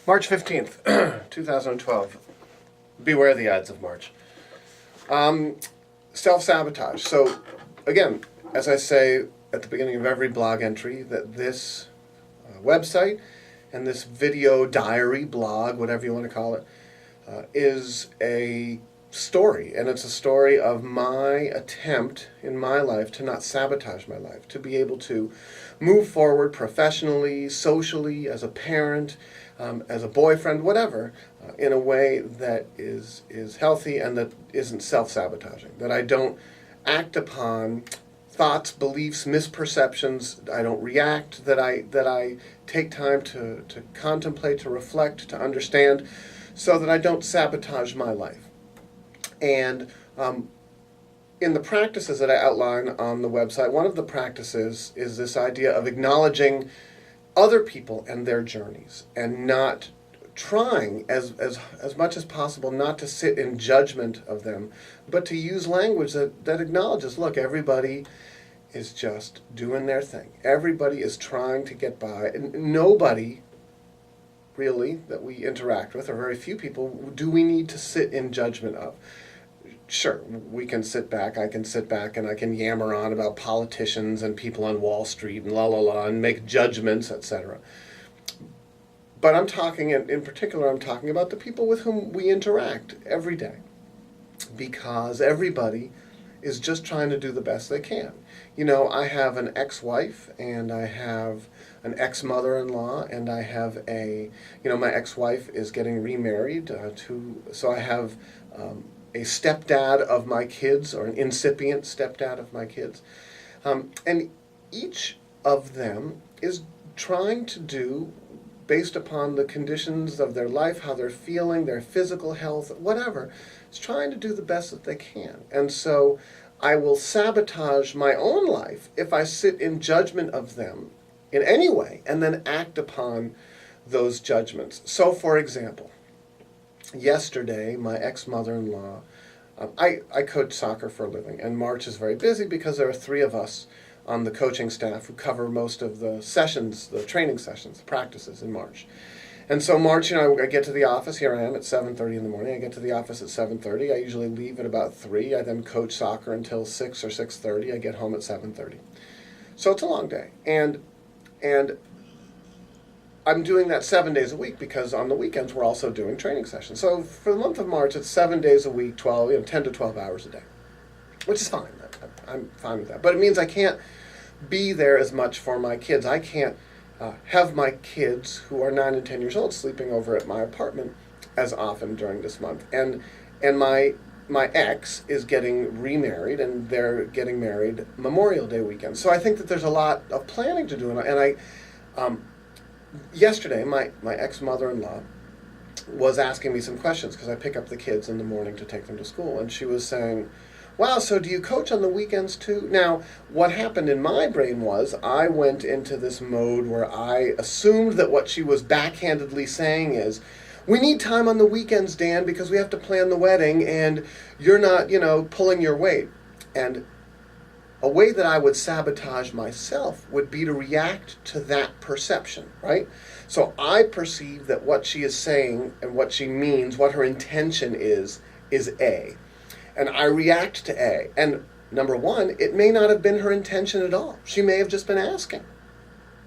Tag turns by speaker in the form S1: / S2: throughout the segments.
S1: March 15th, 2012. Beware the Ides of March. Self-sabotage. So, again, as I say at the beginning of every blog entry, that this website and this video diary, blog, whatever you want to call it, is a story. And it's a story of my attempt in my life to not sabotage my life, to be able to move forward professionally, socially, as a parent, as a boyfriend, whatever, in a way that is healthy and that isn't self-sabotaging. That I don't act upon thoughts, beliefs, misperceptions. I don't react. That I take time to contemplate, to reflect, to understand, so that I don't sabotage my life. And in the practices that I outline on the website, one of the practices is this idea of acknowledging other people and their journeys, and not trying as much as possible not to sit in judgment of them, but to use language that acknowledges, look, everybody is just doing their thing. Everybody is trying to get by, and nobody really that we interact with, or very few people, do we need to sit in judgment of. Sure, we can sit back, I can sit back and I can yammer on about politicians and people on Wall Street and and make judgments, etc. But I'm talking, in particular, I'm talking about the people with whom we interact every day. Because everybody is just trying to do the best they can. You know, I have an ex-wife, and I have an ex-mother-in-law, and I have my ex-wife is getting remarried, so I have a stepdad of my kids, or an incipient stepdad of my kids. And each of them is trying to do, based upon the conditions of their life, how they're feeling, their physical health, whatever, is trying to do the best that they can. And so I will sabotage my own life if I sit in judgment of them in any way and then act upon those judgments. So, for example, yesterday, my ex-mother-in-law, I coach soccer for a living, and March is very busy because there are 3 of us on the coaching staff who cover most of the sessions, the training sessions, the practices in March. And so March, I get to the office, here I am at 7:30 in the morning, I get to the office at 7:30, I usually leave at about 3, I then coach soccer until 6 or 6:30, I get home at 7:30. So it's a long day, and I'm doing that 7 days a week because on the weekends we're also doing training sessions. So for the month of March, it's 7 days a week, 10 to 12 hours a day, which is fine. I'm fine with that. But it means I can't be there as much for my kids. I can't have my kids, who are 9 and 10 years old, sleeping over at my apartment as often during this month. And my ex is getting remarried, and they're getting married Memorial Day weekend. So I think that there's a lot of planning to do, and yesterday, my ex-mother-in-law was asking me some questions because I pick up the kids in the morning to take them to school, and she was saying, wow, so do you coach on the weekends too? Now, what happened in my brain was I went into this mode where I assumed that what she was backhandedly saying is, we need time on the weekends, Dan, because we have to plan the wedding, and you're not, pulling your weight. And a way that I would sabotage myself would be to react to that perception, right? So I perceive that what she is saying and what she means, what her intention is A. And I react to A. And number one, it may not have been her intention at all. She may have just been asking.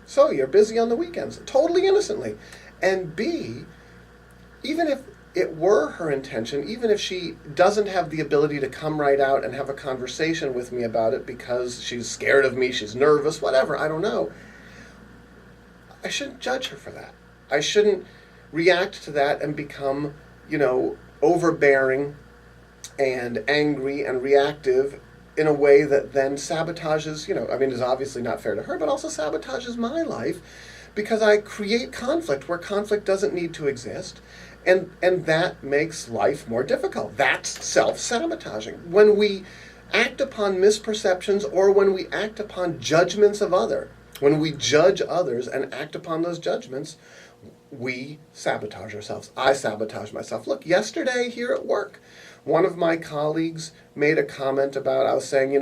S1: So you're busy on the weekends, totally innocently. And B, even if it were her intention, even if she doesn't have the ability to come right out and have a conversation with me about it because she's scared of me, she's nervous, whatever, I don't know, I shouldn't judge her for that. I shouldn't react to that and become, overbearing and angry and reactive in a way that then sabotages, is obviously not fair to her, but also sabotages my life because I create conflict where conflict doesn't need to exist. And that makes life more difficult. That's self-sabotaging. When we act upon misperceptions, or when we act upon judgments of others, when we judge others and act upon those judgments, we sabotage ourselves. I sabotage myself. Look, yesterday here at work, one of my colleagues made a comment about, I was saying,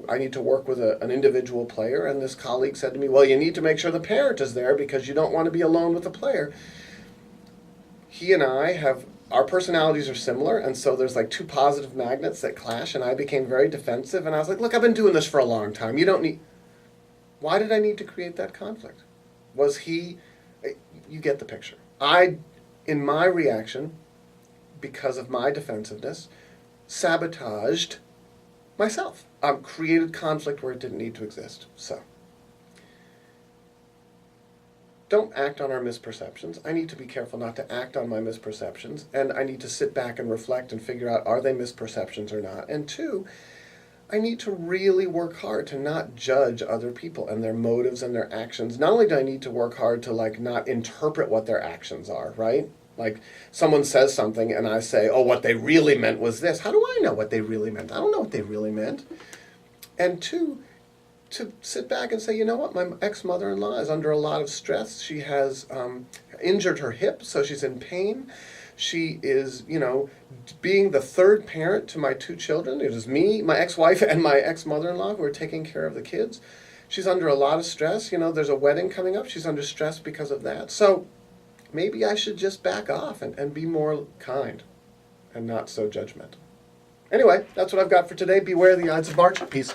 S1: I need to work with an individual player, and this colleague said to me, well, you need to make sure the parent is there because you don't want to be alone with the player. he and I have, our personalities are similar, and so there's like two positive magnets that clash, and I became very defensive, and I was like, look, I've been doing this for a long time. You don't need, why did I need to create that conflict? Was he, you get the picture. In my reaction, because of my defensiveness, sabotaged myself. Created conflict where it didn't need to exist. So, don't act on our misperceptions. I need to be careful not to act on my misperceptions, and I need to sit back and reflect and figure out, are they misperceptions or not? And two, I need to really work hard to not judge other people and their motives and their actions. Not only do I need to work hard to like not interpret what their actions are, right? Like someone says something and I say, oh, what they really meant was this. How do I know what they really meant? I don't know what they really meant. And two, to sit back and say, you know what, my ex-mother-in-law is under a lot of stress. She has injured her hip, so she's in pain. She is, being the third parent to my two children. It is me, my ex-wife, and my ex-mother-in-law who are taking care of the kids. She's under a lot of stress. There's a wedding coming up. She's under stress because of that. So maybe I should just back off and be more kind and not so judgmental. Anyway, that's what I've got for today. Beware the Ides of March. Peace.